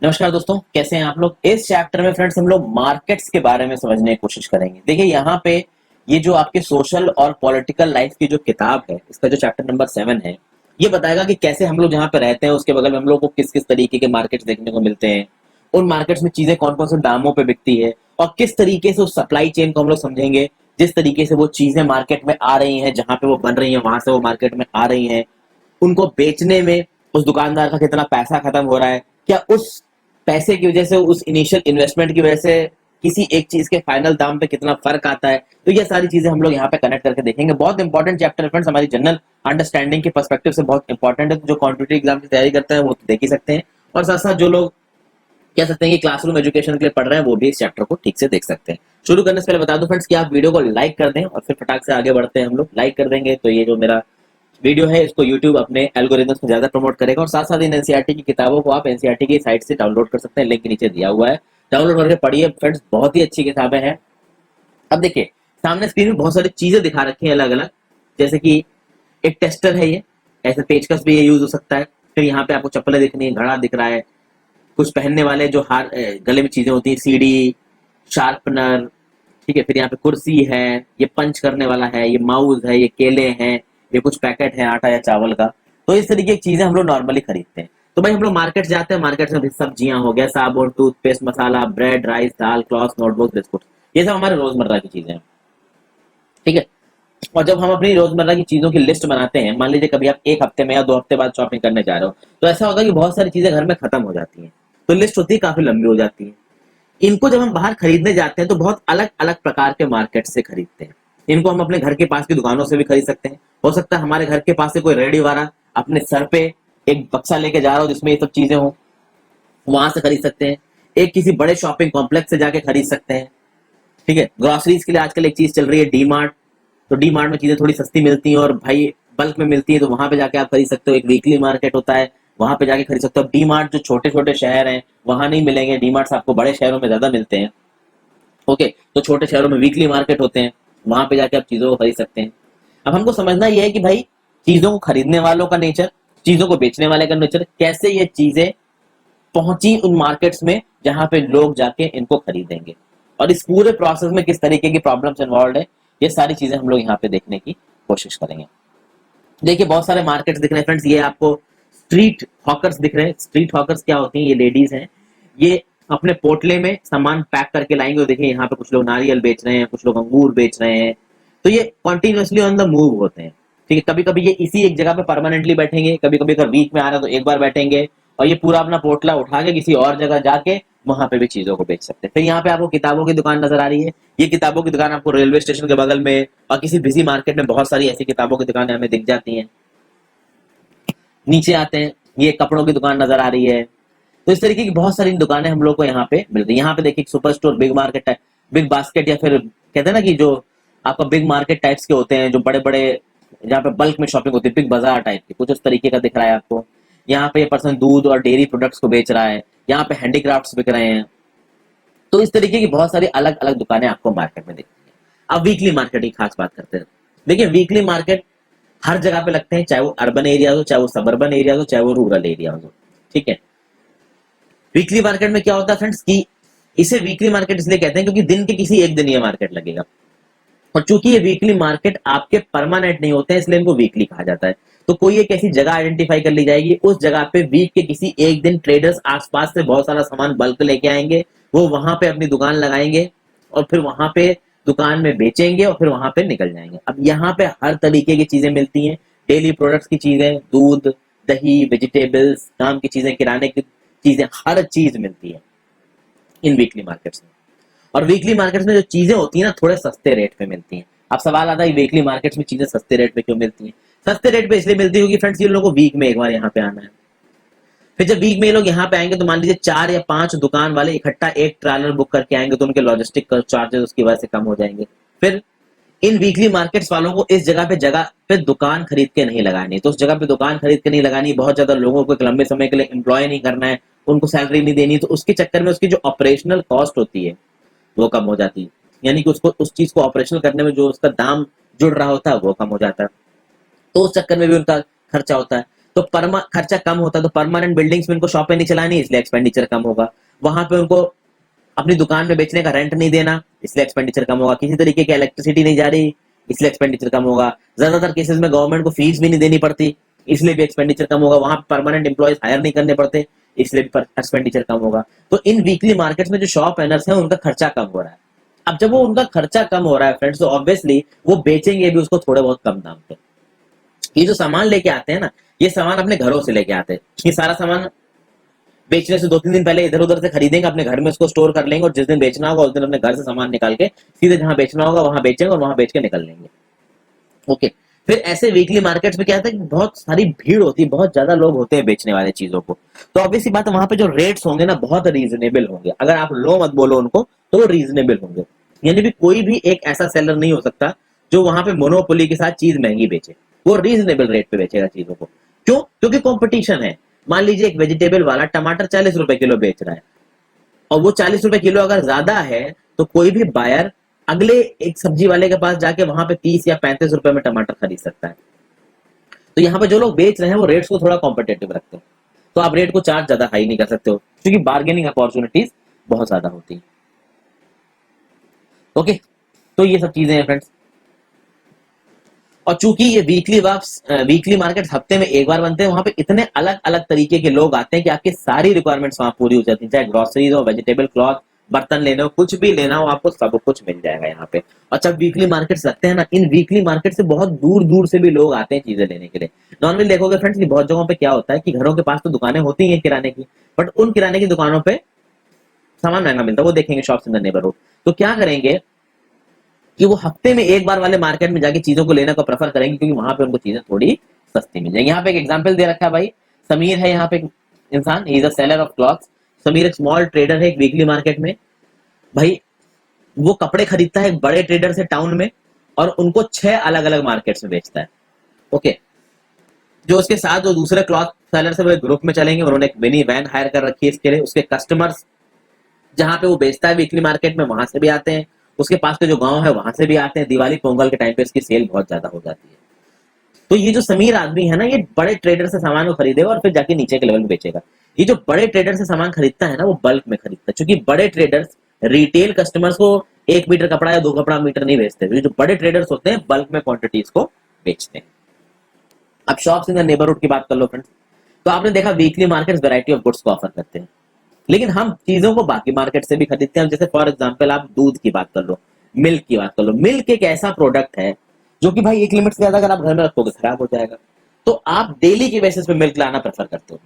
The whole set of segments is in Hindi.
नमस्कार दोस्तों, कैसे हैं आप लोग। इस चैप्टर में फ्रेंड्स हम लोग मार्केट्स के बारे में समझने की कोशिश करेंगे। देखिए यहाँ पे ये जो आपके सोशल और पॉलिटिकल लाइफ की जो किताब है, इसका जो चैप्टर नंबर 7 है, ये बताएगा कि कैसे हम लोग जहाँ पे रहते हैं उसके बगल में हम लोग को किस किस तरीके के मार्केट्स देखने को मिलते हैं, उन मार्केट्स में चीजें कौन कौन से दामों पे बिकती है और किस तरीके से उस सप्लाई चेन को हम लोग समझेंगे। जिस तरीके से वो चीजें मार्केट में आ रही हैं, जहां पे वो बन रही हैं वहां से वो मार्केट में आ रही हैं, उनको बेचने में उस दुकानदार का कितना पैसा खत्म हो रहा है, क्या उस पैसे की वजह से, उस इनिशियल इन्वेस्टमेंट की वजह से किसी एक चीज के फाइनल दाम पे कितना फर्क आता है। तो ये सारी चीजें हम लोग यहाँ पे कनेक्ट करके देखेंगे। बहुत इंपॉर्टेंट चैप्टर फ्रेंड्स, हमारी जनरल अंडरस्टैंडिंग के पर्सपेक्टिव से बहुत इंपॉर्टेंट है। तो जो कॉम्पिटिटिव एग्जाम की तैयारी करते हैं वो तो देख ही सकते हैं, और साथ साथ जो लोग कह सकते हैं कि क्लासरूम एजुकेशन के लिए पढ़ रहे हैं वो भी इस चैप्टर को ठीक से देख सकते हैं। शुरू करने से पहले बता दूं फ्रेंड्स कि आप वीडियो को लाइक कर दें और फिर फटाक से आगे बढ़ते हैं। हम लोग लाइक कर देंगे तो ये जो मेरा वीडियो है इसको यूट्यूब अपने एल्गोरिथम्स में ज्यादा प्रमोट करेगा, और साथ साथ इन एनसीईआरटी की किताबों को आप एनसीईआरटी की साइट से डाउनलोड कर सकते हैं। लिंक नीचे दिया हुआ है, डाउनलोड करके पढ़िए फ्रेंड्स, बहुत ही अच्छी किताबें हैं। अब देखिए सामने स्क्रीन में बहुत सारी चीजें दिखा रखी हैं अलग अलग, जैसे कि एक टेस्टर है, ये ऐसे पेचकस भी ये यूज हो सकता है। फिर यहाँ पे आपको चप्पलें दिखनी है, घड़ा दिख रहा है, कुछ पहनने वाले जो हार गले में चीजें होती है, सीडी, शार्पनर, ठीक है। फिर यहाँ पे कुर्सी है, ये पंच करने वाला है, ये माउस है, ये केले हैं, ये कुछ पैकेट है आटा या चावल का। तो इस तरीके की चीजें हम लोग नॉर्मली खरीदते हैं। तो भाई हम लोग मार्केट जाते हैं, मार्केट में सब्जियां हो गया, साबुन, टूथपेस्ट, मसाला, ब्रेड, राइस, दाल, क्लॉथ, नोटबुक, बिस्कुट, ये सब हमारे रोजमर्रा की चीजें हैं, ठीक है। और जब हम अपनी रोजमर्रा की चीजों की लिस्ट बनाते हैं, मान लीजिए कभी आप एक हफ्ते में या 2 हफ्ते बाद शॉपिंग करने जा रहे हो, तो ऐसा होगा कि बहुत सारी चीजें घर में खत्म हो जाती हैं, तो लिस्ट होती है काफी लंबी हो जाती है। इनको जब हम बाहर खरीदने जाते हैं तो बहुत अलग अलग प्रकार के मार्केट से खरीदते हैं। इनको हम अपने घर के पास की दुकानों से भी खरीद सकते हैं। हो सकता है हमारे घर के पास से कोई रेडी वाला अपने सर पे एक बक्सा लेके जा रहा हो जिसमें ये सब चीजें हो, वहां से खरीद सकते हैं। एक किसी बड़े शॉपिंग कॉम्प्लेक्स से जाके खरीद सकते हैं, ठीक है। ग्रोसरीज के लिए आजकल एक चीज चल रही है, डी मार्ट। तो डी मार्ट में चीजें थोड़ी सस्ती मिलती हैं और भाई बल्क में मिलती है, तो वहां पे जाके आप खरीद सकते हो। एक वीकली मार्केट होता है, वहां पे जाके खरीद सकते हो। डी मार्ट जो छोटे छोटे शहर हैं वहां नहीं मिलेंगे, डी मार्ट आपको बड़े शहरों में ज्यादा मिलते हैं, ओके। तो छोटे शहरों में वीकली मार्केट होते हैं, वहां पे जाके आप चीजों को खरीद सकते हैं। अब हमको समझना यह है कि भाई चीजों को खरीदने वालों का नेचर, चीजों को बेचने वाले का नेचर, कैसे ये चीजें पहुंची उन मार्केट्स में जहां पे लोग जाके इनको खरीदेंगे, और इस पूरे प्रोसेस में किस तरीके की प्रॉब्लम्स इन्वॉल्व है, ये सारी चीजें हम लोग यहाँ पे देखने की कोशिश करेंगे। देखिए बहुत सारे मार्केट्स दिख रहे हैं फ्रेंड्स, ये आपको स्ट्रीट हॉकर्स दिख रहे हैं। स्ट्रीट हॉकर्स क्या होती हैं, ये लेडीज हैं, ये अपने पोटले में सामान पैक करके लाएंगे। और देखिए यहाँ पे कुछ लोग नारियल बेच रहे हैं, कुछ लोग अंगूर बेच रहे हैं। तो ये कॉन्टिन्यूसली ऑन द मूव होते हैं, ठीक है। कभी कभी ये इसी एक जगह पे परमानेंटली बैठेंगे, कभी कभी अगर वीक में आ रहा है तो एक बार बैठेंगे, और ये पूरा अपना पोटला उठा के किसी और जगह जाके वहां पे भी चीजों को बेच सकते हैं। फिर यहाँ पे आपको किताबों की दुकान नजर आ रही है, ये किताबों की दुकान आपको रेलवे स्टेशन के बगल में और किसी बिजी मार्केट में बहुत सारी ऐसी किताबों की दुकानें हमें दिख जाती हैं। नीचे आते हैं, ये कपड़ों की दुकान नजर आ रही है। तो इस तरीके की बहुत सारी दुकानें हम लोग को यहाँ पे मिल रही है। यहाँ पे देखिए super store, big market, big basket, या फिर कहते हैं ना कि जो आपका बिग मार्केट टाइप्स के होते हैं, जो बड़े बड़े जहाँ पे बल्क में शॉपिंग होती है, बिग बाजार टाइप की, कुछ उस तरीके का दिख रहा है आपको। यहाँ पे ये पर्सन दूध और डेयरी प्रोडक्ट्स को बेच रहा है, यहाँ पे हैंडीक्राफ्ट्स बिक रहे हैं। तो इस तरीके की बहुत सारी अलग अलग दुकानें आपको मार्केट में दिखती हैं। अब वीकली मार्केट की खास बात करते हैं। देखिए वीकली मार्केट हर जगह पे लगते हैं, चाहे वो अर्बन एरिया हो, चाहे वो सबर्बन एरिया हो, चाहे वो रूरल एरिया हो, ठीक है। वीकली मार्केट में क्या होता है फ्रेंड्स कि इसे वीकली मार्केट इसलिए कहते हैं क्योंकि दिन के किसी एक दिन ये मार्केट लगेगा, और चूंकि ये वीकली मार्केट आपके परमानेंट नहीं होते हैं इसलिए इनको वीकली कहा जाता है। तो कोई एक ऐसी जगह आइडेंटिफाई कर ली जाएगी, उस जगह पे वीक के किसी एक दिन ट्रेडर्स आसपास से बहुत सारा सामान बल्क लेके आएंगे, वो वहां पे अपनी दुकान लगाएंगे और फिर वहां पे दुकान में बेचेंगे और फिर वहां पे निकल जाएंगे। अब यहाँ पे हर तरीके की चीजें मिलती हैं, डेली प्रोडक्ट्स की चीजें, दूध, दही, वेजिटेबल्स, काम की चीजें, किराने की चीजें, हर चीज मिलती है इन वीकली मार्केट्स में। और वीकली मार्केट्स में जो चीजें होती है ना, थोड़े सस्ते रेट पे मिलती हैं। अब सवाल आता है वीकली मार्केट्स में चीजें सस्ते रेट पे क्यों मिलती हैं। सस्ते रेट पे इसलिए मिलती है क्योंकि फ्रेंड्स ये लोगों को वीक में एक बार यहाँ पे आना है। फिर जब वीक में ये लोग यहाँ पे आएंगे तो मान लीजिए 4 या 5 दुकान वाले इकट्ठा एक ट्रैवलर बुक करके आएंगे, तो उनके लॉजिस्टिक चार्जेस उसकी वजह से कम हो जाएंगे। फिर इन वीकली मार्केट्स वालों को इस जगह पे दुकान खरीद के नहीं लगानी, तो उस जगह पे दुकान खरीद के नहीं लगानी, बहुत ज्यादा लोगों को एक लंबे समय के लिए एम्प्लॉय नहीं करना है, उनको सैलरी नहीं देनी, तो उसके चक्कर में उसकी जो ऑपरेशनल कॉस्ट होती है वो कम हो जाती है। यानी कि उसको उस चीज को ऑपरेशनल करने में जो उसका दाम जुड़ रहा होता है वो कम हो जाता है, तो उस चक्कर में भी उनका खर्चा होता है। तो खर्चा कम होता है, तो परमानेंट बिल्डिंग्स में उनको शॉपें नहीं चलानी, इसलिए एक्सपेंडिचर कम होगा। वहां पे उनको अपनी दुकान पे बेचने का रेंट नहीं देना, इसलिए एक्सपेंडिचर कम होगा। किसी तरीके की इलेक्ट्रिसिटी नहीं जा रही, इसलिए एक्सपेंडिचर कम होगा। ज्यादातर केसेस में गवर्नमेंट को फीस भी नहीं देनी पड़ती, इसलिए भी एक्सपेंडिचर कम होगा। वहां परमानेंट एम्प्लॉयज हायर नहीं करने पड़ते, इसलिए भी एक्सपेंडिचर कम होगा। तो इन वीकली मार्केट्स में जो शॉप एनर्स हैं उनका खर्चा कम हो रहा है। अब जब वो उनका खर्चा कम हो रहा है फ्रेंड्स, तो ऑब्वियसली वो बेचेंगे भी उसको थोड़े बहुत कम दाम पे। ये जो सामान लेके आते हैं ना, ये सामान अपने घरों से लेके आते हैं। ये सारा सामान बेचने से 2-3 दिन पहले इधर उधर से खरीदेंगे, अपने घर में उसको स्टोर कर लेंगे, और जिस दिन बेचना होगा उस दिन अपने घर से सामान निकाल के सीधे जहां बेचना होगा वहां बेचेंगे और वहां बेच के निकल लेंगे। ओके, फिर ऐसे वीकली मार्केट्स में क्या होता है कि बहुत सारी भीड़ होती है, बहुत ज्यादा लोग होते हैं बेचने वाले चीजों को। तो ऑब्वियसली बात है, वहां पे जो रेट्स होंगे ना बहुत रीजनेबल होंगे। अगर आप लो मत बोलो उनको, तो वो रीजनेबल होंगे। यानी भी कोई भी एक ऐसा सेलर नहीं हो सकता जो वहां पे मोनोपोली के साथ चीज महंगी बेचे। वो रीजनेबल रेट पे बेचेगा चीजों को। क्यों? क्योंकि कंपटीशन है। मान लीजिए एक वेजिटेबल वाला टमाटर 40 रुपए किलो बेच रहा है, और वो 40 रुपए किलो अगर ज्यादा है, तो कोई भी बायर अगले एक सब्जी वाले के पास जाके वहां पे 30 या 35 रुपए में टमाटर खरीद सकता है। तो यहाँ पे जो लोग बेच रहे हैं वो रेट्स को थोड़ा कॉम्पिटेटिव रखते हैं। तो आप रेट को चार्ज ज्यादा हाई नहीं कर सकते हो, क्योंकि बार्गेनिंग अपॉर्चुनिटीज बहुत ज्यादा होती है। ओके, तो ये सब चीजें हैं फ्रेंड्स। और चूंकि ये वीकली मार्केट हफ्ते में एक बार बनते हैं, वहां पे इतने अलग अलग तरीके के लोग आते हैं कि आपकी सारी रिक्वायरमेंट्स वहां पूरी हो जाती है। चाहे ग्रोसरीज हो, वेजिटेबल, क्लॉथ, बर्तन लेने हो, कुछ भी लेना हो, आपको सब कुछ मिल जाएगा यहाँ पे। और जब वीकली मार्केट्स लगते हैं ना, इन वीकली मार्केट से बहुत दूर दूर से भी लोग आते हैं चीजें लेने के लिए। नॉर्मली देखोगे फ्रेंड्स कि बहुत जगहों पे क्या होता है कि घरों के पास तो दुकानें होती हैं किराने की, बट उन किराने की दुकानों पे सामान महंगा मिलता है। वो देखेंगे शॉप्स इन द नेबरहुड। तो क्या करेंगे कि वो हफ्ते में एक बार वाले मार्केट में जाके चीजों को लेने को प्रेफर करेंगे, क्योंकि वहां पे उनको चीजें थोड़ी सस्ती मिल जाएंगी। यहाँ पे एक एग्जांपल दे रखा है भाई, समीर है यहाँ पे एक इंसान, he is a seller of clothes. Sameer एक स्मॉल ट्रेडर है एक वीकली मार्केट में। भाई वो कपड़े खरीदता है एक बड़े ट्रेडर से टाउन में, और उनको 6 अलग अलग मार्केट्स में बेचता है। ओके, जो उसके साथ जो दूसरे क्लॉथ सेलर से वो ग्रुप में चलेंगे, उन्होंने एक मिनी वैन हायर कर रखी है इसके लिए। उसके कस्टमर्स जहां पे वो बेचता है वीकली मार्केट में, वहां से भी आते हैं। उसके पास के जो गांव है वहां से भी आते हैं। दिवाली पोंगल के टाइम पे इसकी सेल बहुत ज्यादा हो जाती है। तो ये जो समीर आदमी है ना, ये बड़े ट्रेडर से सामान को खरीदेगा और फिर जाके नीचे के लेवल में बेचेगा। ये जो बड़े ट्रेडर से सामान खरीदता है ना, वो बल्क में खरीदता है, क्योंकि बड़े ट्रेडर्स रिटेल कस्टमर्स को 1 मीटर कपड़ा या 2 कपड़ा मीटर नहीं बेचते। जो बड़े ट्रेडर्स होते हैं बल्क में क्वांटिटीज को बेचते हैं। अब शॉप्स इन द नेबरहुड की बात कर लो फ्रेंड्स, तो आपने देखा weekly markets variety of goods को ऑफर करते हैं, लेकिन हम चीजों को बाकी मार्केट से भी खरीदते हैं। जैसे फॉर एग्जांपल आप दूध की बात कर लो, मिल्क की बात कर लो। मिल्क एक ऐसा प्रोडक्ट है जो कि भाई एक लिमिट से ज्यादा अगर आप घर में रखोगे खराब हो जाएगा। तो आप डेली के बेसिस पे मिल्क लाना प्रेफर करते हो,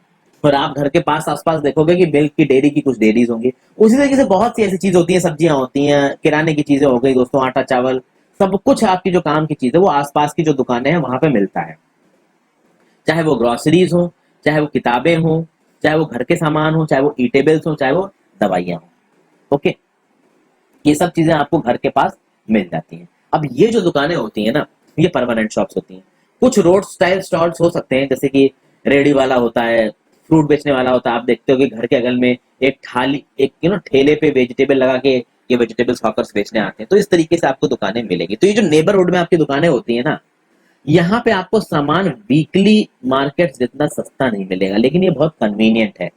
और आप घर के पास आसपास देखोगे कि मिल्क की डेयरी की कुछ डेयरीज होंगी। उसी तरीके से बहुत सी ऐसी चीज होती है, सब्जियां होती हैं, किराने की चीजें हो गई दोस्तों, आटा चावल सब कुछ आपकी जो काम की चीज है वो आसपास की जो दुकानें हैं वहां पे मिलता है। चाहे वो ग्रोसरीज हो, चाहे वो किताबें हो, चाहे वो घर के सामान हो, चाहे वो ईटेबल्स हो, चाहे वो दवाइयां हो। ओके, ये सब चीजें आपको घर के पास मिल जाती हैं। अब ये जो दुकानें होती हैं ना, ये परमानेंट शॉप्स होती हैं। कुछ रोड स्टाइल स्टॉल्स हो सकते हैं, जैसे कि रेडी वाला होता है, फ्रूट बेचने वाला होता है। आप देखते हो कि घर के अगल में एक थाली, एक ठेले पे वेजिटेबल लगा के ये वेजिटेबल्स हॉकर्स बेचने आते हैं। तो इस तरीके से आपको दुकानें मिलेगी। तो ये जो नेबरहुड में आपकी दुकानें होती है ना, यहाँ पे आपको सामान वीकली मार्केट जितना सस्ता नहीं मिलेगा, लेकिन ये बहुत कन्वीनियंट है।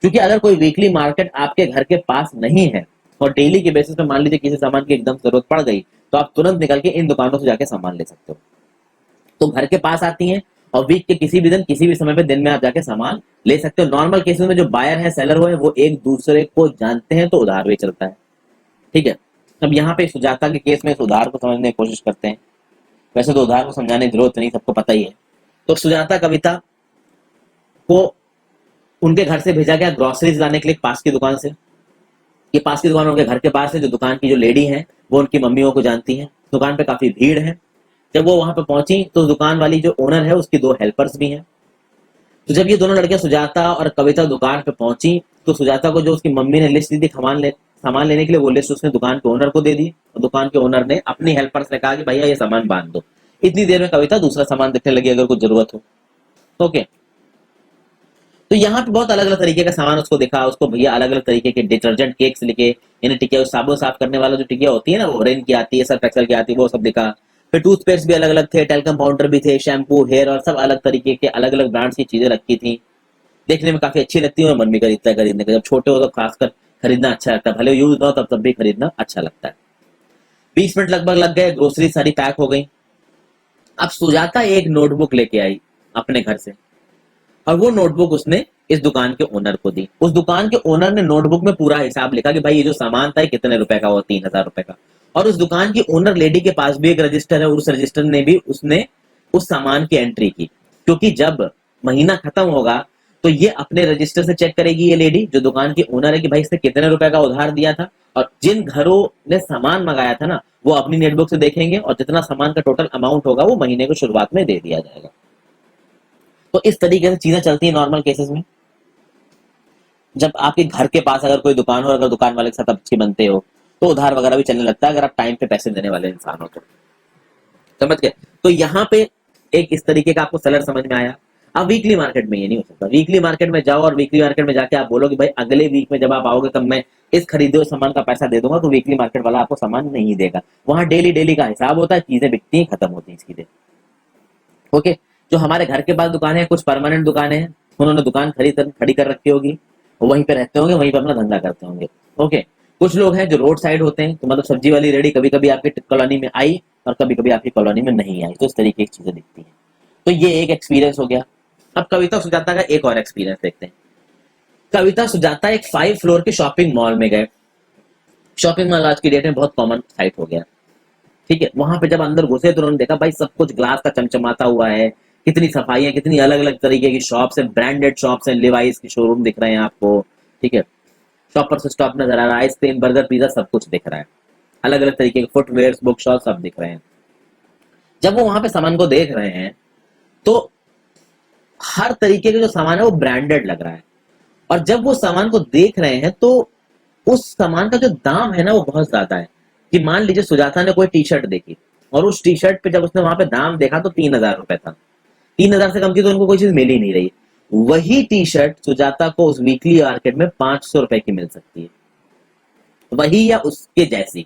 क्योंकि अगर कोई वीकली मार्केट आपके घर के पास नहीं है और डेली के बेसिस पे मान लीजिए किसी सामान की एकदम जरूरत पड़ गई, तो आप तुरंत निकल के इन दुकानों से जाके सामान ले सकते हो। तो घर के पास आती हैं, और वीक के किसी भी दिन किसी भी समय पे दिन में आप जाके सामान ले सकते हो। नॉर्मल केसेस में जो बायर है सेलर हो, वो एक दूसरे को जानते हैं, तो उधार भी चलता है। ठीक है, अब यहाँ पे सुजाता के केस में इस उधार को समझने की कोशिश करते हैं। वैसे तो उधार को समझाने की जरूरत नहीं, सबको पता ही है। तो सुजाता कविता को उनके घर से भेजा गया ग्रोसरीज लाने के लिए पास की दुकान से। ये पास की दुकान उनके घर के पास है। जो दुकान की जो लेडी है वो उनकी मम्मियों को जानती है। दुकान पे काफी भीड़ है। जब वो वहां पे पहुंची तो दुकान वाली जो ओनर है उसकी 2 हेल्पर्स भी हैं। तो जब ये दोनों लड़कियां सुजाता और कविता दुकान पे पहुंची, तो सुजाता को जो उसकी मम्मी ने लिस्ट दी थी सामान लेने के लिए, वो लिस्ट उसने दुकान के ओनर को दे दी, और दुकान के ओनर ने अपनी हेल्पर से कहा कि भैया ये सामान बांध दो। इतनी देर में कविता दूसरा सामान देखने लगी अगर कुछ जरूरत हो। ओके, तो यहाँ पे बहुत अलग अलग तरीके का सामान उसको दिखा। उसको भैया अलग अलग तरीके के डिटर्जेंट केक्स लिखे, यानी टिकिया, साबुन साफ करने वाला जो टिकिया होती है ना, वो रेन की आती है, सर्फ एक्सेल की आती है, वो सब दिखा। फिर टूथपेस्ट भी अलग अलग थे, टेल्कम पाउडर भी थे, शैम्पू, हेयर और सब अलग तरीके के अलग अलग ब्रांड्स की चीजें रखी थी। देखने में काफी अच्छी लगती है और मन भी खरीदता है खरीदने का। जब छोटे हो तो खासकर खरीदना अच्छा लगता है, भले यूज ना हो तब भी खरीदना अच्छा लगता है। 20 मिनट लगभग लग गए, ग्रोसरी सारी पैक हो गई। अब सुजाता एक नोटबुक लेके आई अपने घर से, और वो नोटबुक उसने इस दुकान के ओनर को दी। उस दुकान के ओनर ने नोटबुक में पूरा हिसाब लिखा कि भाई ये जो सामान था कितने रुपए का हुआ, 3,000 रुपए का। और उस दुकान की ओनर लेडी के पास भी एक रजिस्टर है, उस रजिस्टर ने भी उसने उस सामान की एंट्री की, क्योंकि जब महीना खत्म होगा तो ये अपने रजिस्टर से चेक करेगी, ये लेडी जो दुकान की ओनर है, कि भाई इसने कितने रुपए का उधार दिया था। और जिन घरों ने सामान मंगाया था ना, वो अपनी नेटबुक से देखेंगे और जितना सामान का टोटल अमाउंट होगा वो महीने को शुरुआत में दे दिया जाएगा। तो इस तरीके से चीजें चलती है नॉर्मल केसेस में। जब आपके घर के पास अगर कोई दुकान हो, अगर दुकान वाले के साथ अच्छी बनते हो, तो उधार वगैरह भी चलने लगता है, अगर आप टाइम पे पैसे देने वाले इंसान हो तो। समझ गए? तो यहाँ पे एक इस तरीके का आपको सेलर समझ में आया। अब वीकली मार्केट में ये नहीं हो सकता। वीकली मार्केट में जाओ और वीकली मार्केट में जाके आप बोलो कि भाई अगले वीक में जब आप आओगे तब मैं इस खरीदे हुए सामान का पैसा दे दूंगा, तो वीकली मार्केट वाला आपको सामान नहीं देगा। वहां डेली डेली का हिसाब होता है, चीजें बिकती हैं, खत्म होती हैं चीजें। ओके। जो हमारे घर के पास दुकानें हैं, कुछ परमानेंट दुकानें हैं, उन्होंने दुकान खड़ी कर रखी होगी, वहीं पे रहते होंगे, वहीं पे अपना धंधा करते होंगे। ओके। कुछ लोग हैं जो रोड साइड होते हैं, तो मतलब सब्जी वाली रेडी कभी कभी आपकी कॉलोनी में आई और कभी कभी आपकी कॉलोनी में नहीं आई, तो इस तरीके की चीजें दिखती हैं। तो ये एक एक्सपीरियंस हो गया। अब कविता सुजाता का एक और एक्सपीरियंस देखते हैं। कविता सुजाता एक 5 फ्लोर के शॉपिंग मॉल में गए। शॉपिंग मॉल आज की डेट में बहुत कॉमन साइट हो गया। ठीक है। वहां पे जब अंदर घुसे तो उन्होंने देखा भाई सब कुछ ग्लास का चमचमाता हुआ है, कितनी सफाई है, कितनी अलग अलग तरीके की शॉप्स है, ब्रांडेड शॉप्स हैं, लिवाइस के शोरूम दिख रहे हैं आपको। ठीक है। शॉपर से स्टॉप नजर आ रहा है, आइसक्रीम, बर्गर, पिज्जा सब कुछ दिख रहा है, अलग अलग तरीके के फुटवेयर, बुक शॉप सब दिख रहे हैं। जब वो वहां पे सामान को देख रहे हैं तो हर तरीके का जो सामान है वो ब्रांडेड लग रहा है। और जब वो सामान को देख रहे हैं तो उस सामान का जो दाम है ना वो बहुत ज्यादा है। कि मान लीजिए सुजाता ने कोई टी शर्ट देखी, और उस टी शर्ट पे जब उसने वहां पे दाम देखा तो 3,000 रुपए था। 3,000 से कम की तो उनको कोई चीज मिल ही नहीं रही। वही टी शर्ट सुजाता को उस वीकली मार्केट में 500 रुपए की मिल सकती है, वही या उसके जैसी।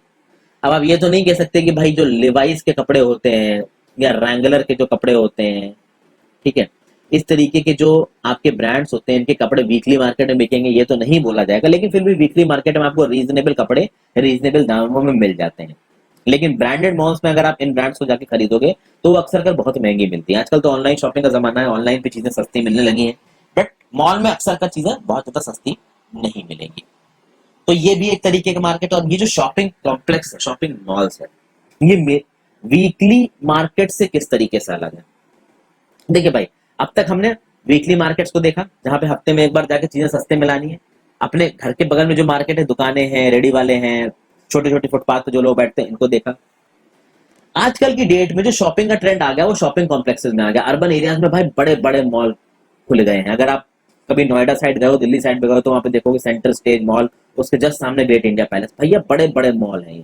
अब आप ये तो नहीं कह सकते कि भाई जो लिवाइस के कपड़े होते हैं या रैंगलर के जो कपड़े होते हैं, ठीक है, इस तरीके के जो आपके ब्रांड्स होते हैं इनके कपड़े वीकली मार्केट में बिकेंगे, ये तो नहीं बोला जाएगा। लेकिन फिर भी वीकली मार्केट में आपको रीजनेबल कपड़े रीजनेबल दामों में मिल जाते हैं। लेकिन ब्रांडेड मॉल्स में अगर आप इन ब्रांड्स को जाके खरीदोगे तो वो अक्सर कर बहुत महंगी मिलती है। आजकल तो ऑनलाइन शॉपिंग का जमाना है, ऑनलाइन पे चीजें सस्ती मिलने लगी हैं, बट मॉल में अक्सर कर चीजें बहुत ज्यादा सस्ती नहीं मिलेंगी। तो ये भी एक तरीके का मार्केट है। और ये जो शॉपिंग कॉम्प्लेक्स है, शॉपिंग मॉल्स है, ये वीकली मार्केट से किस तरीके से अलग है? देखिए भाई, अब तक हमने वीकली मार्केट्स को देखा जहां पे हफ्ते में एक बार जाके चीजें सस्ते मिलानी है। अपने घर के बगल में जो मार्केट है, दुकानें हैं, रेडी वाले हैं, छोटे छोटे फुटपाथ पे जो लोग बैठते हैं, इनको देखा। आजकल की डेट में जो शॉपिंग का ट्रेंड आ गया वो शॉपिंग कॉम्प्लेक्सेस में आ गया। अर्बन एरियाज में भाई बड़े बड़े मॉल खुल गए हैं। अगर आप कभी नोएडा साइड गए हो, दिल्ली साइड पे गए हो, तो वहां पे देखोगे सेंटर स्टेज मॉल, उसके जस्ट सामने ग्रेट इंडिया पैलेस, भैया बड़े बड़े मॉल हैं ये।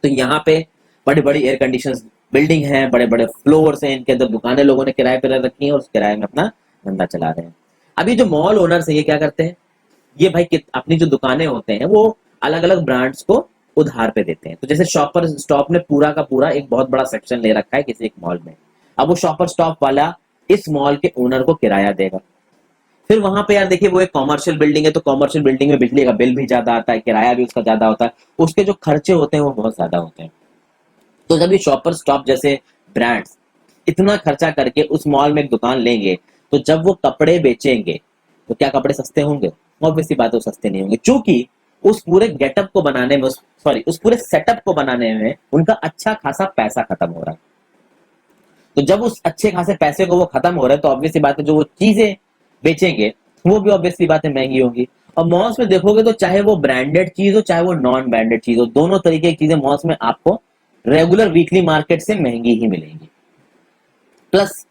तो यहाँ पे बड़ी बड़ी एयर कंडीशन बिल्डिंग है, बड़े बड़े फ्लोर्स हैं, इनके अंदर दुकानें लोगों ने किराए पर रखी हैं और उस किराए में अपना धंधा चला रहे हैं। अभी जो मॉल ओनर्स है ये क्या करते हैं, ये भाई अपनी जो दुकानें होते हैं वो अलग अलग ब्रांड्स को उधार पे देते हैं। तो जैसे शॉपर स्टॉप ने पूरा का पूरा एक बहुत बड़ा सेक्शन ले रखा है किसी एक मॉल में। अब वो शॉपर स्टॉप वाला इस मॉल के ओनर को किराया देगा। फिर वहां पे यार देखिए वो एक कॉमर्शियल बिल्डिंग है, तो कॉमर्शियल बिल्डिंग में बिजली का बिल भी ज्यादा आता है, किराया भी उसका ज्यादा होता है, उसके जो खर्चे होते हैं वो बहुत ज्यादा होते हैं। तो जब ये शॉपर स्टॉप जैसे ब्रांड्स इतना खर्चा करके उस मॉल में एक दुकान लेंगे, तो जब वो कपड़े बेचेंगे तो क्या कपड़े सस्ते होंगे? ऑब्वियसली बात है, वो सस्ते नहीं होंगे, क्योंकि उस पूरे गेटअप को बनाने में, सॉरी उस पूरे सेटअप को बनाने में उनका अच्छा खासा पैसा खत्म हो रहा है। तो जब उस अच्छे खासे पैसे को वो खत्म हो रहा है, तो ऑब्वियसली बात है जो वो चीजें बेचेंगे वो भी ऑब्वियसली बात है महंगी होंगी। और मॉल्स में देखोगे तो चाहे वो ब्रांडेड चीज हो चाहे वो नॉन ब्रांडेड चीज हो, दोनों तरीके की चीजें मॉल्स में आपको रेगुलर वीकली मार्केट से महंगी ही मिलेंगी। प्लस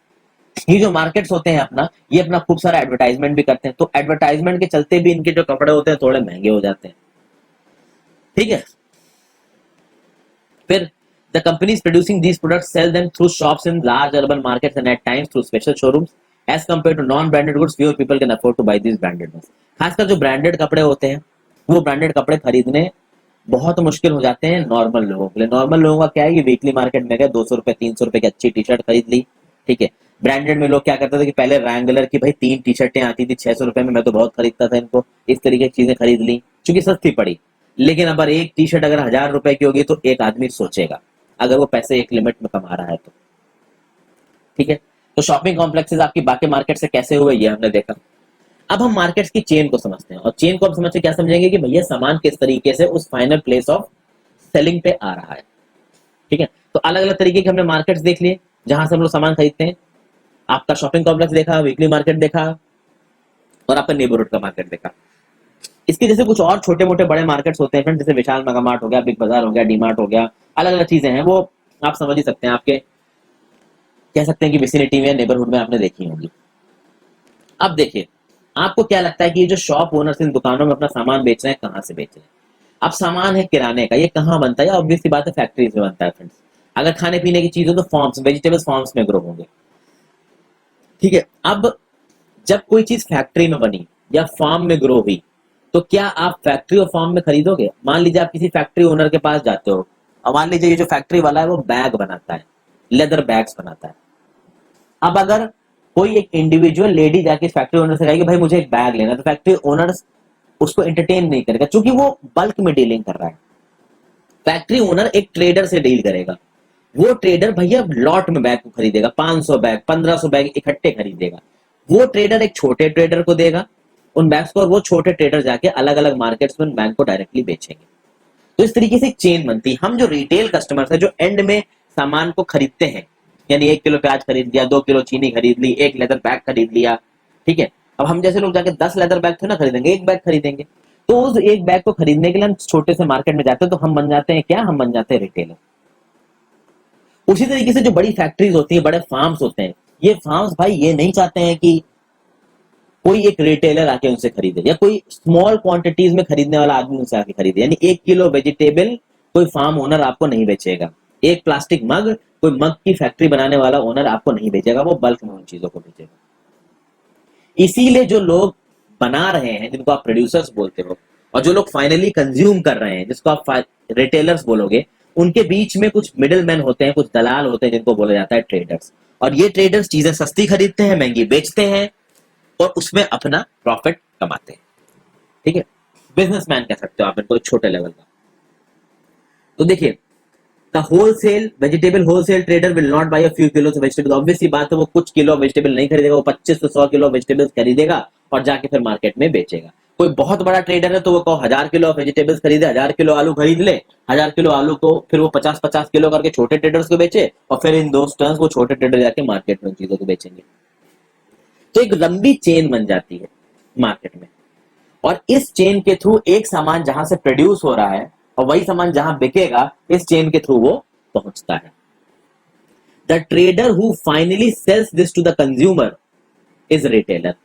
ये जो मार्केट्स होते हैं अपना, ये अपना खूब सारा एडवर्टाइजमेंट भी करते हैं, तो एडवर्टाइजमेंट के चलते भी इनके जो कपड़े होते हैं थोड़े महंगे हो जाते हैं। ठीक है। फिर the companies producing these products sell them through shops in large urban markets and at times through special showrooms. As compared to non-branded goods, fewer people can afford to buy these branded ones. खासकर जो ब्रांडेड कपड़े होते हैं वो ब्रांडेड कपड़े खरीदने बहुत मुश्किल हो जाते हैं नॉर्मल लोगों के लिए। नॉर्मल लोगों का क्या है कि वीकली मार्केट में गए, 200 रुपए 300 रुपए की अच्छी टी शर्ट खरीद ली, ठीक है। ब्रांडेड में लोग क्या करते थे कि पहले रैंगलर की भाई 3 टी शर्टें आती थी 600 रुपए में, मैं तो बहुत खरीदता था इनको, इस तरीके की चीजें खरीद ली क्योंकि सस्ती पड़ी। लेकिन अगर एक टी शर्ट अगर 1000 रुपए की होगी तो एक आदमी सोचेगा, अगर वो पैसे एक लिमिट में कमा रहा है तो, ठीक है। तो शॉपिंग कॉम्प्लेक्सेस आपकी बाकी मार्केट से कैसे हुए ये हमने देखा। अब हम मार्केट्स की चेन को समझते हैं, और चेन को हम समझते क्या समझेंगे कि भैया सामान किस तरीके से उस फाइनल प्लेस ऑफ सेलिंग पे आ रहा है, ठीक है। तो अलग अलग तरीके के हमने मार्केट्स देख लिए जहां से हम लोग सामान खरीदते हैं। आपका शॉपिंग कॉम्प्लेक्स देखा, वीकली मार्केट देखा, और आपका नेबरहुड का मार्केट देखा। इसके जैसे कुछ और छोटे मोटे बड़े मार्केट्स होते हैं, जैसे विशाल मेगा मार्ट हो गया, बिग बाजार हो गया, डी मार्ट हो गया, अलग अलग चीजें हैं, वो आप समझ ही सकते हैं, आपके कह सकते हैं कि विसिनिटी में, नेबरहुड में आपने देखी होंगी। अब देखिए, आपको क्या लगता है कि ये जो शॉप ओनर्स इन दुकानों में अपना सामान बेच रहे हैं, कहाँ से बेच रहे हैं। अब सामान है किराने का, ये कहाँ बनता है, ऑब्वियसली बात है फैक्ट्रीज में बनता है फ्रेंड्स। अगर खाने पीने की चीज हो तो फॉर्म्स, वेजिटेबल्स फॉर्म्स में ग्रो होंगे, ठीक है। अब जब कोई चीज फैक्ट्री में बनी या फार्म में ग्रो हुई, तो क्या आप फैक्ट्री और फार्म में खरीदोगे। मान लीजिए आप किसी फैक्ट्री ओनर के पास जाते हो, और मान लीजिए ये जो फैक्ट्री वाला है वो बैग बनाता है, लेदर बैग्स बनाता है। अब अगर कोई एक इंडिविजुअल लेडी जाके फैक्ट्री ओनर से कहेगी भाई मुझे एक बैग लेना, तो फैक्ट्री ओनर उसको एंटरटेन नहीं करेगा क्योंकि वो बल्क में डीलिंग कर रहा है। फैक्ट्री ओनर एक ट्रेडर से डील करेगा, वो ट्रेडर भैया लॉट में बैग को खरीदेगा, 500 बैग 1500 बैग इकट्ठे खरीदेगा। वो ट्रेडर एक छोटे ट्रेडर को देगा उन बैग्स को, और वो छोटे ट्रेडर जाके अलग अलग मार्केट्स में उन बैग को डायरेक्टली बेचेंगे। तो इस तरीके से एक चेन बनती है। हम जो रिटेल कस्टमर्स है, जो एंड में सामान को खरीदते हैं, यानी 1 किलो प्याज खरीद लिया, 2 किलो चीनी खरीद ली, एक लेदर बैग खरीद लिया, ठीक है। अब हम जैसे लोग जाके 10 लेदर बैग थे ना खरीदेंगे, एक बैग खरीदेंगे। तो उस एक बैग को खरीदने के लिए हम छोटे से मार्केट में जाते हैं, तो हम बन जाते हैं क्या, हम बन जाते हैं रिटेलर। उसी तरीके से जो बड़ी फैक्ट्रीज होती है, बड़े फार्म्स होते हैं, ये फार्म्स भाई ये नहीं चाहते हैं कि कोई एक रिटेलर आके उनसे खरीदे, या कोई स्मॉल क्वांटिटीज में खरीदने वाला आदमी उनसे आके खरीदे। यानी 1 किलो वेजिटेबल कोई फार्म ओनर आपको नहीं बेचेगा, एक प्लास्टिक मग कोई मग की फैक्ट्री बनाने वाला ओनर आपको नहीं बेचेगा, वो बल्क में उन चीजों को बेचेगा। इसीलिए जो लोग बना रहे हैं, जिनको आप प्रोड्यूसर्स बोलते हो, और जो लोग फाइनली कंज्यूम कर रहे हैं, जिसको आप रिटेलर्स बोलोगे, उनके बीच में कुछ मिडिल मैन होते हैं, कुछ दलाल होते हैं, जिनको बोला जाता है ट्रेडर्स। और ये ट्रेडर्स चीजें सस्ती खरीदते हैं, महंगी बेचते हैं, और उसमें अपना प्रॉफिट कमाते हैं, ठीक है। बिजनेसमैन कह सकते हो आप इनको, छोटे लेवल का। तो देखिए, the wholesale vegetable wholesale trader will not buy a few kilo vegetable. Obviously बात है, वो कुछ किलो वेजिटेबल नहीं खरीदेगा, वो 25 से 100 किलो वेजिटेबल्स खरीदेगा और जाके फिर मार्केट में बेचेगा। कोई बहुत बड़ा ट्रेडर है तो वो कहो 1000 किलो वेजिटेबल्स खरीदे, 1000 किलो आलू खरीद ले, 1000 किलो आलू को फिर वो 50-50 किलो करके छोटे ट्रेडर्स को बेचे, और फिर इन दो टर्न्स वो छोटे ट्रेडर जाके मार्केट में चीजों को बेचेंगे। तो एक लंबी चेन बन जाती है मार्केट में, और इस चेन के थ्रू एक सामान जहां से प्रोड्यूस हो रहा है और वही सामान जहां बिकेगा, इस चेन के थ्रू वो पहुंचता है। The trader who finally sells this to the consumer is retailer.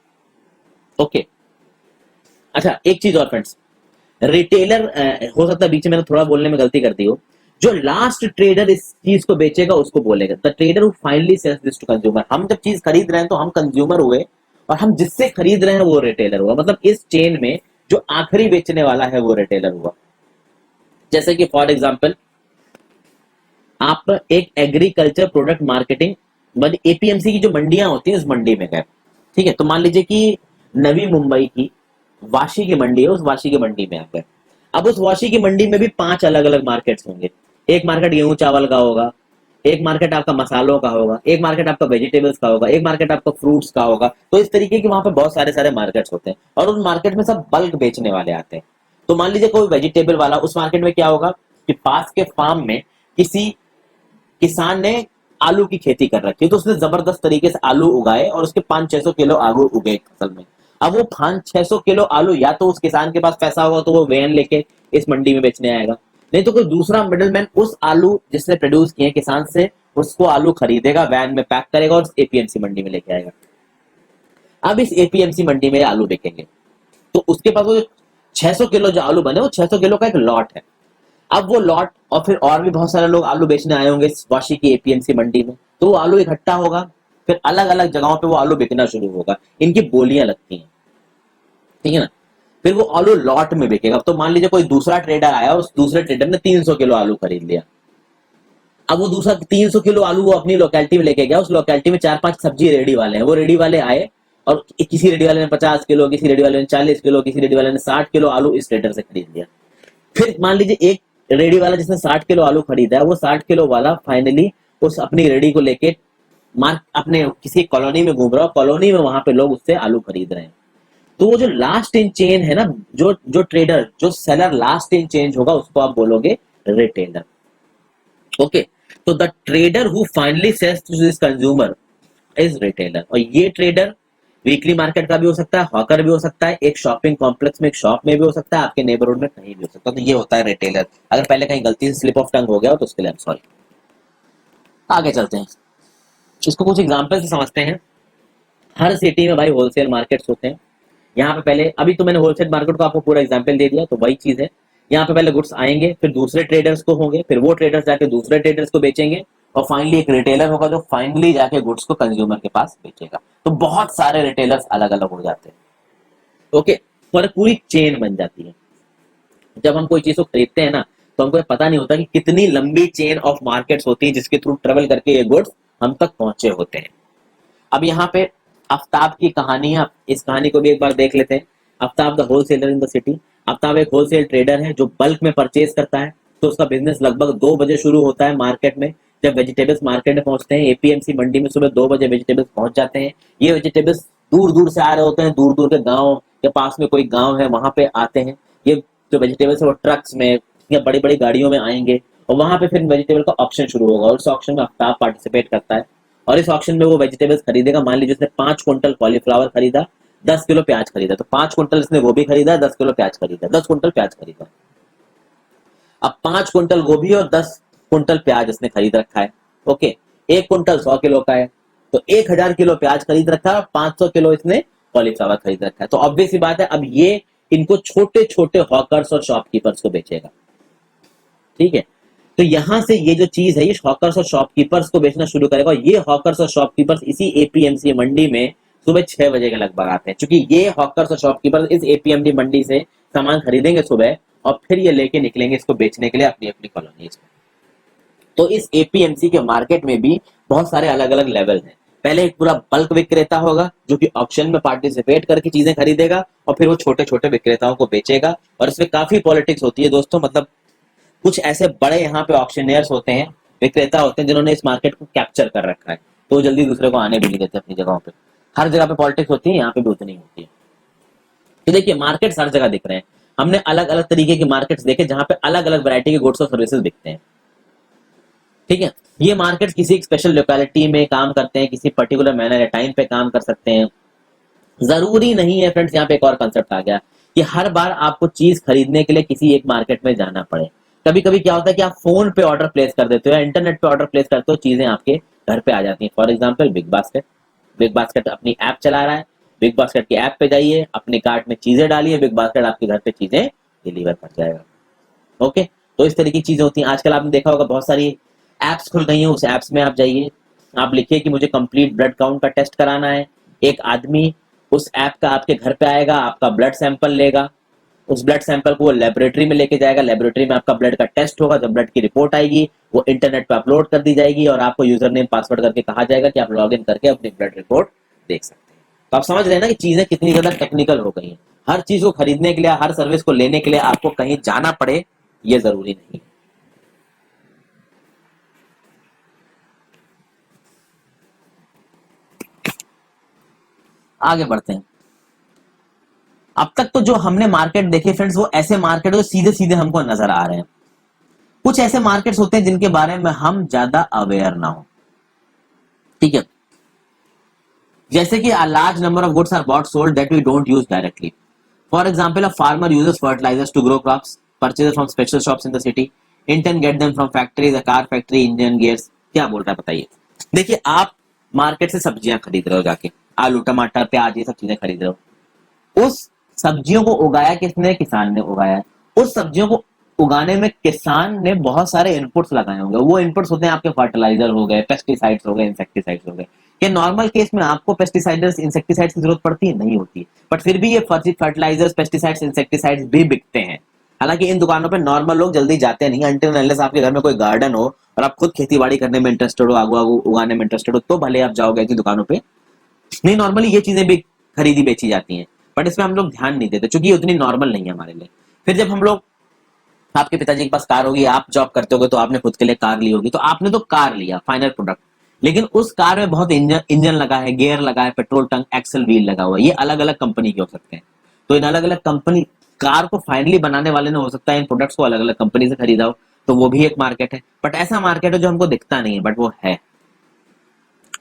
Okay, अच्छा एक चीज और फ्रेंड्स, रिटेलर हो सकता है बीच में मैंने थोड़ा बोलने में गलती कर दी हो, जो लास्ट ट्रेडर इस चीज को बेचेगा उसको बोलेगा the trader who finally sells this to consumer. हम जब चीज खरीद रहे हैं तो हम कंज्यूमर हुए, और हम जिससे खरीद रहे हैं वो रिटेलर हुआ। मतलब इस चेन में जो आखिरी बेचने वाला है वो रिटेलर हुआ। जैसे कि फॉर एग्जांपल, आप एक एग्रीकल्चर प्रोडक्ट मार्केटिंग, मतलब एपीएमसी की जो मंडियां होती है उस मंडी में गए, ठीक है। तो मान लीजिए कि नवी मुंबई की वाशी की मंडी है, उस वाशी की मंडी में आप गए। अब उस वाशी की मंडी में भी 5 अलग अलग मार्केट्स होंगे। एक मार्केट गेहूं चावल का होगा, एक मार्केट आपका मसालों का होगा, एक मार्केट आपका वेजिटेबल्स का होगा, एक मार्केट आपका फ्रूट्स का होगा। तो इस तरीके की वहां पे बहुत सारे सारे मार्केट्स होते हैं, और उन मार्केट में सब बल्क बेचने वाले आते हैं। तो मान लीजिए कोई वेजिटेबल वाला, उस मार्केट में क्या होगा कि पास के फार्म में किसी किसान ने आलू की खेती कर रखी है, तो उसने जबरदस्त तरीके से आलू उगाए और उसके 500-600 किलो आलू उगे फसल में। अब वो 500-600 किलो आलू या तो उस किसान के पास पैसा होगा तो वो वैन लेके इस मंडी में बेचने आएगा, नहीं तो कोई दूसरा मिडलमैन उस आलू जिसने प्रोड्यूस किए किसान से उसको आलू खरीदेगा, वैन में पैक करेगा और एपीएमसी मंडी में लेके आएगा। अब इस एपीएमसी मंडी में आलू बिकेंगे, तो उसके पास वो 600 किलो जो आलू बने, वो 600 किलो का एक लॉट है। अब वो लॉट, और फिर और भी बहुत सारे लोग आलू बेचने आए होंगे इस वाशी की एपीएमसी मंडी में, तो वो आलू इकट्ठा होगा, फिर अलग अलग जगहों पे वो आलू बिकना शुरू होगा। इनकी बोलियां लगती हैं, ठीक है ना। फिर वो आलू लॉट में बिकेगा। तो मान लीजिए कोई दूसरा ट्रेडर आया, उस दूसरे ट्रेडर ने 300 किलो आलू खरीद लिया। अब वो दूसरा 300 किलो आलू वो अपनी लोकेलिटी में लेके गया। उस लोकेलिटी में 4-5 सब्जी रेडी वाले हैं, वो रेडी वाले आए और किसी रेडी वाले ने 50 किलो, किसी रेडी वाले ने 40 किलो, किसी रेडी वाले ने 60 किलो आलू इस ट्रेडर से खरीद लिया। फिर मान लीजिए एक रेडी वाला जिसने 60 किलो आलू खरीदा है, वो 60 किलो वाला फाइनली उस अपनी रेडी को लेके मार्क अपने किसी कॉलोनी में घूम रहा है, कॉलोनी में वहां पे लोग उससे आलू खरीद रहे हैं। तो वो जो लास्ट इन चेन है ना, जो ट्रेडर, जो सेलर लास्ट इन चेंज होगा, उसको आप बोलोगे रिटेलर। ओके, तो the trader who finally sells to this consumer is retailer. और ये ट्रेडर वीकली मार्केट का भी हो सकता है, हॉकर भी हो सकता है, एक शॉपिंग कॉम्प्लेक्स में, एक शॉप में भी हो सकता है, आपके नेबरहुड में कहीं भी हो सकता है। तो ये होता है रिटेलर। अगर पहले कहीं गलती से स्लिप ऑफ टंग हो गया हो तो उसके लिए सॉरी। आगे चलते हैं, इसको कुछ एग्जांपल से समझते हैं। हर सिटी में भाई होलसेल मार्केट्स होते हैं। यहाँ पे पहले, अभी तो मैंने होलसेल मार्केट को आपको पूरा एग्जांपल दे दिया, तो वही चीज है। यहाँ पे पहले गुड्स आएंगे, फिर दूसरे ट्रेडर्स को होंगे, फिर वो ट्रेडर्स जाके दूसरे ट्रेडर्स को बेचेंगे, और फाइनली एक रिटेलर होगा जो फाइनली जाके गुड्स को कंज्यूमर के पास बेचेगा। तो बहुत सारे रिटेलर्स अलग अलग हो जाते हैं। ओके, और पूरी चेन बन जाती है। जब हम कोई चीज को खरीदते हैं ना, तो हमको पता नहीं होता कि कितनी लंबी चेन ऑफ मार्केट्स होती है जिसके थ्रू ट्रेवल करके ये गुड्स हम तक पहुंचे होते हैं। अब यहाँ पे आफ्ताब की कहानी है, इस कहानी को भी एक बार देख लेते हैं। Aftab the wholesaler in the city. Aftab एक होलसेल ट्रेडर है जो बल्क में परचेज करता है। तो उसका बिजनेस लगभग 2 बजे शुरू होता है मार्केट में, जब वेजिटेबल्स मार्केट में पहुंचते हैं। एपीएमसी मंडी में सुबह 2 बजे वेजिटेबल्स पहुंच जाते हैं। ये वेजिटेबल्स दूर दूर से आ रहे होते हैं, दूर दूर के गाँव के पास में कोई गाँव है वहां पे आते हैं। ये जो वेजिटेबल्स है वो ट्रक्स में या बड़ी बड़ी गाड़ियों में आएंगे, और वहां पे फिर वेजिटेबल का ऑप्शन शुरू होगा, और उस ऑप्शन में आफ्ताब पार्टिसिपेट करता है। और इस ऑप्शन में वो वेजिटेबल्स खरीदेगा। मान लीजिए उसने 5 क्विंटल कॉलीफ्लावर खरीदा, 10 किलो प्याज खरीदा, तो 5 क्विंटल इसने गोभी खरीदा, 10 किलो प्याज खरीदा, 10 क्विंटल प्याज खरीदा। अब 5 क्विंटल गोभी और 10 क्विंटल प्याज इसने खरीद रखा है। ओके, 1 क्विंटल 100 किलो का है, तो 1000 किलो प्याज खरीद रखा है और 500 किलो इसने कॉलीफ्लावर खरीद रखा है। तो ऑब्वियस सी बात है, अब ये इनको छोटे छोटे हॉकर्स और शॉपकीपर्स को बेचेगा। ठीक है, तो यहां से ये जो चीज है, ये हॉकर्स और शॉपकीपर्स को बेचना शुरू करेगा। ये हॉकर्स और शॉपकीपर्स इसी एपीएमसी मंडी में सुबह 6 बजे के लगभग आते हैं, क्योंकि ये हॉकर्स और शॉपकीपर्स इस एपीएमसी मंडी से सामान खरीदेंगे सुबह, और फिर ये लेके निकलेंगे इसको बेचने के लिए अपनी अपनी कॉलोनीज में। तो इस एपीएमसी के मार्केट में भी बहुत सारे अलग अलग लेवल हैं। पहले एक पूरा बल्क विक्रेता होगा जो कि ऑक्शन में पार्टिसिपेट करके चीजें खरीदेगा, और फिर वो छोटे छोटे विक्रेताओं को बेचेगा। और इसमें काफी पॉलिटिक्स होती है दोस्तों, मतलब कुछ ऐसे बड़े यहाँ पे ऑक्शनियर्स होते हैं, विक्रेता होते हैं, जिन्होंने इस मार्केट को कैप्चर कर रखा है, तो जल्दी दूसरे को आने भी नहीं देते अपनी जगहों पे। हर जगह पे पॉलिटिक्स होती है, यहाँ पे भी उतनी होती है। तो देखिए, मार्केट्स हर जगह दिख रहे हैं। हमने अलग अलग तरीके के मार्केट्स देखे जहां पे अलग अलग वैरायटी के गुड्स और सर्विसेज बिकते हैं। ठीक है, ये मार्केट किसी एक स्पेशल लोकेलिटी में काम करते हैं, किसी पर्टिकुलर मैनर या टाइम पे काम कर सकते हैं। जरूरी नहीं है फ्रेंड्स, यहाँ पे एक और कंसेप्ट आ गया कि हर बार आपको चीज खरीदने के लिए किसी एक मार्केट में जाना पड़े। कभी कभी क्या होता है कि आप फोन पे ऑर्डर प्लेस कर देते हो या इंटरनेट पे ऑर्डर प्लेस करते हो, चीजें आपके घर पे आ जाती हैं। For example big basket. Big basket अपनी ऐप चला रहा है, बिग बास्केट की ऐप पे जाइए, अपने कार्ट में चीजें डालिए, बिग बास्केट आपके घर पे चीजें डिलीवर कर जाएगा। ओके, तो इस तरह की चीजें होती हैं। आजकल आपने देखा होगा बहुत सारी एप्स खुल गई हैं, उस एप्स में आप जाइए, आप लिखिए कि मुझे कंप्लीट ब्लड काउंट का टेस्ट कराना है। एक आदमी उस ऐप का आपके घर पे आएगा, आपका ब्लड सैंपल लेगा, उस ब्लड सैंपल को वो लेबोरेटरी में लेके जाएगा, लेबोरेटरी में आपका ब्लड का टेस्ट होगा। जब ब्लड की रिपोर्ट आएगी वो इंटरनेट पे अपलोड कर दी जाएगी, और आपको यूजर नेम पासवर्ड करके कहा जाएगा कि आप लॉग इन करके अपनी ब्लड रिपोर्ट देख सकते हैं। तो आप समझ रहे हैं ना कि चीजें कितनी ज्यादा टेक्निकल हो गई हैं। हर चीज को खरीदने के लिए, हर सर्विस को लेने के लिए आपको कहीं जाना पड़े, ये जरूरी नहीं। आगे बढ़ते हैं। अब तक तो जो हमने मार्केट देखे फ्रेंड्स, वो ऐसे मार्केट जो सीधे सीधे हमको नजर आ रहे हैं। कुछ ऐसे मार्केट्स होते हैं जिनके बारे में हम ज्यादा अवेयर ना हो। ठीक है, जैसे कि a large number of goods are bought sold that we don't use directly. For example, a farmer uses fertilizers to grow crops, purchases from special shops in the city, intern get them from factories, a car factory, engine gears. क्या बोल रहा है बताइए। देखिए, आप मार्केट से सब्जियां खरीद रहे हो, जाके आलू टमाटर प्याज ये सब चीजें खरीद रहे हो। उस सब्जियों को उगाया किसने? किसान ने उगाया। उस सब्जियों को उगाने में किसान ने बहुत सारे इनपुट्स लगाए होंगे। वो इनपुट्स होते हैं आपके फर्टिलाइजर हो गए, पेस्टिसाइड्स हो गए, इंसेक्टिसाइड्स हो गए। कि नॉर्मल केस में आपको पेस्टिसाइड्स इंसेक्टिसाइड्स की जरूरत पड़ती है, नहीं होती है, बट फिर भी ये फर्टिलाइजर्स पेस्टिसाइड्स इंसेक्टिसाइड्स भी बिकते हैं। हालांकि इन दुकानों पे नॉर्मल लोग जल्दी जाते नहीं, अनटिल अनलेस आपके घर में कोई गार्डन हो और आप खुद खेती बाड़ी करने में इंटरेस्टेड हो, आगू आगू उगाने में इंटरेस्टेड हो, तो भले आप जाओगे ऐसी दुकानों पे। नहीं, नॉर्मली ये चीजें भी खरीदी बेची जाती हैं, बट इसमें हम लोग ध्यान नहीं देते क्योंकि ये उतनी नॉर्मल नहीं है हमारे लिए। फिर जब हम लोग, आपके पिताजी के पास कार होगी, आप जॉब करते होगे तो आपने खुद के लिए कार ली होगी, तो आपने तो कार लिया फाइनल प्रोडक्ट, लेकिन उस कार में बहुत इंजन लगा है, गियर लगा है, पेट्रोल टंक, एक्सल व्हील लगा हुआ है, ये अलग अलग कंपनी के हो सकते हैं। तो इन अलग अलग कंपनी, कार को फाइनली बनाने वाले ने हो सकता है इन प्रोडक्ट्स को अलग अलग कंपनी से खरीदा हो, तो वो भी एक मार्केट है। बट ऐसा मार्केट है जो हमको दिखता नहीं है, बट वो है।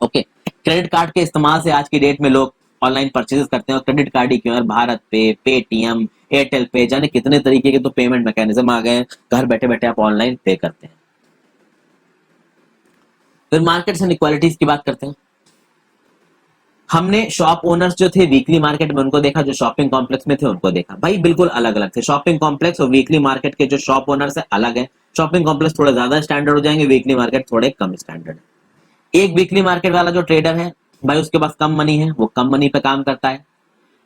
ओके, क्रेडिट कार्ड के इस्तेमाल से आज की डेट में लोग ऑनलाइन परचेज करते हैं, और क्रेडिट कार्ड ही क्यों, भारत पे, पेटीएम, एयरटेल पे, जाने कितने तरीके के तो पेमेंट मैकेनिज्म आ गए हैं, घर बैठे बैठे आप ऑनलाइन पे करते हैं। फिर मार्केट्स एंड इक्वालिटीज की बात करते हैं। हमने शॉप ओनर्स जो थे वीकली मार्केट में उनको देखा, जो शॉपिंग कॉम्प्लेक्स में थे उनको देखा, भाई बिल्कुल अलग अलग थे। शॉपिंग कॉम्प्लेक्स और वीकली मार्केट के जो शॉप ओनर्स है अलग है। शॉपिंग कॉम्प्लेक्स थोड़े ज्यादा स्टैंडर्ड हो जाएंगे, वीकली मार्केट थोड़े कम स्टैंडर्ड है। एक वीकली मार्केट वाला जो ट्रेडर है भाई, उसके पास कम मनी है, वो कम मनी पे काम करता है,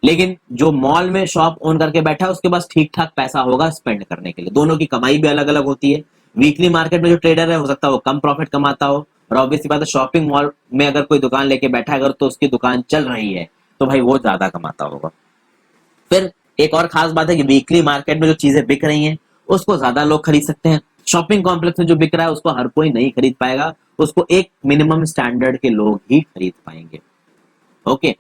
लेकिन जो मॉल में शॉप ओन करके बैठा है उसके पास ठीक ठाक पैसा होगा स्पेंड करने के लिए। दोनों की कमाई भी अलग अलग होती है। वीकली मार्केट में जो ट्रेडर है हो सकता है वो कम प्रॉफिट कमाता हो, और ऑब्वियस बात है शॉपिंग मॉल में अगर कोई दुकान लेके बैठा है अगर, तो उसकी दुकान चल रही है तो भाई वो ज्यादा कमाता होगा। फिर एक और खास बात है कि वीकली मार्केट में जो चीजें बिक रही हैं उसको ज्यादा लोग खरीद सकते हैं। शॉपिंग कॉम्प्लेक्स में जो बिक रहा है उसको हर कोई नहीं खरीद पाएगा, उसको एक मिनिमम स्टैंडर्ड के लोग ही खरीद पाएंगे। ओके,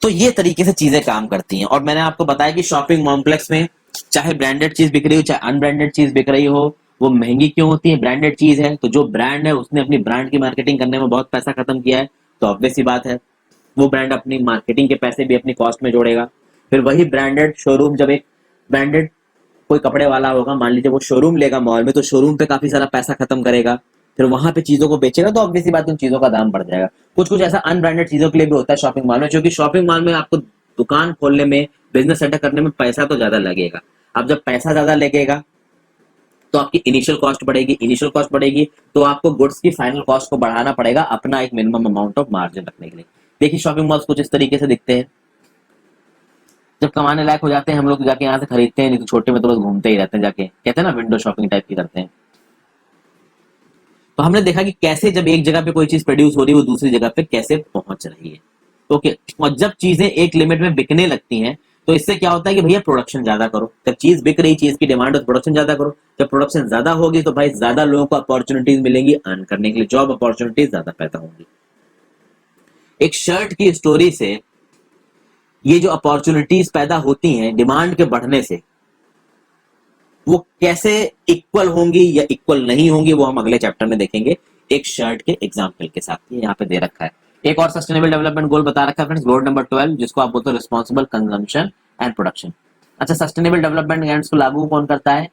तो ये तरीके से चीजें काम करती हैं। और मैंने आपको बताया कि शॉपिंग कॉम्प्लेक्स में चाहे ब्रांडेड चीज बिक रही हो चाहे अनब्रांडेड चीज बिक रही हो, वो महंगी क्यों होती है? ब्रांडेड चीज है तो जो ब्रांड है उसने अपनी ब्रांड की मार्केटिंग करने में बहुत पैसा खत्म किया है, तो ऑब्वियस सी बात है वो ब्रांड अपनी मार्केटिंग के पैसे भी अपनी कॉस्ट में जोड़ेगा। फिर वही ब्रांडेड शोरूम, जब एक ब्रांडेड कोई कपड़े वाला होगा, मान लीजिए वो शोरूम लेगा मॉल में, तो शोरूम पे काफी सारा पैसा खत्म करेगा, फिर वहां पे चीजों को बेचेगा, तो ऑब्वियसली बात उन चीजों का दाम बढ़ जाएगा। कुछ कुछ ऐसा अनब्रांडेड चीजों के लिए भी होता है शॉपिंग मॉल में, क्योंकि शॉपिंग मॉल में आपको दुकान खोलने में, बिजनेस सेटअप करने में पैसा तो ज्यादा लगेगा। अब जब पैसा ज्यादा लगेगा तो आपकी इनिशियल कॉस्ट बढ़ेगी, इनिशियल कॉस्ट बढ़ेगी तो आपको गुड्स की फाइनल कॉस्ट को बढ़ाना पड़ेगा अपना एक मिनिमम अमाउंट ऑफ मार्जिन रखने के लिए। देखिए शॉपिंग मॉल्स कुछ इस तरीके से दिखते हैं। जब कमाने लायक हो जाते हैं हम लोग जाके यहाँ से खरीदते हैं, नहीं तो छोटे में तो बस घूमते ही रहते हैं, जाके कहते हैं ना विंडो शॉपिंग टाइप की करते हैं। तो हमने देखा कि कैसे जब एक जगह पे कोई चीज प्रोड्यूस हो रही है वो दूसरी जगह पे कैसे पहुंच रही है। ओके, और जब चीजें एक लिमिट में बिकने लगती हैं तो इससे क्या होता है कि भैया प्रोडक्शन ज्यादा करो। जब चीज बिक रही, चीज की डिमांड हो तो प्रोडक्शन ज्यादा करो। जब प्रोडक्शन ज्यादा होगी तो भाई ज्यादा लोगों को अपॉर्चुनिटीज मिलेंगी अर्न करने के लिए, जॉब अपॉर्चुनिटीज ज्यादा पैदा होंगी। एक शर्ट की स्टोरी से ये जो अपॉर्चुनिटीज पैदा होती हैं डिमांड के बढ़ने से, वो कैसे इक्वल होंगी या इक्वल नहीं होंगी वो हम अगले चैप्टर में देखेंगे एक शर्ट के एग्जाम्पल के साथ। ये यहाँ पे दे रखा है। एक और सस्टेनेबल डेवलपमेंट गोल बता रखा है फ्रेंड्स, गोल नंबर 12, जिसको आप बोलते हो रिस्पॉन्सिबल कंजम्पशन एंड प्रोडक्शन। अच्छा, सस्टेनेबल डेवलपमेंट गोल्स को लागू कौन करता है?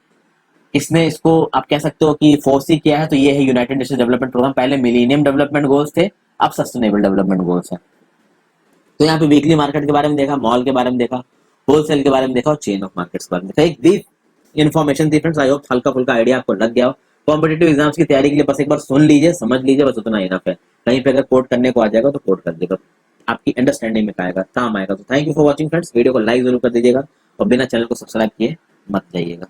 इसने इसको आप कह सकते हो कि फोर्सी किया है, तो ये है यूनाइटेड नेशंस डेवलपमेंट प्रोग्राम। पहले मिलीनियम डेवलपमेंट गोल्स थे, अब सस्टेनेबल डेवलपमेंट गोल्स है। तो यहाँ पे वीकली मार्केट के बारे में देखा, मॉल के बारे में देखा, होलसेल के बारे में देखा और चेन ऑफ मार्केट्स के बारे में देखा। एक ब्रीफ इन्फॉर्मेशन थी फ्रेंड्स, आई होप हल्का फुल्का आइडिया आपको लग गया हो। कॉम्पिटेटिव एग्जाम्स की तैयारी के लिए बस एक बार सुन लीजिए, समझ लीजिए, बस उतना इनफ है। कहीं पे अगर कोड करने को आ जाएगा तो कोड कर देगा, आपकी अंडरस्टैंडिंग में आएगा, काम आएगा। तो thank you for watching friends, video को लाइक जरूर कर दीजिएगा और बिना चैनल को सब्सक्राइब किए मत जाइएगा।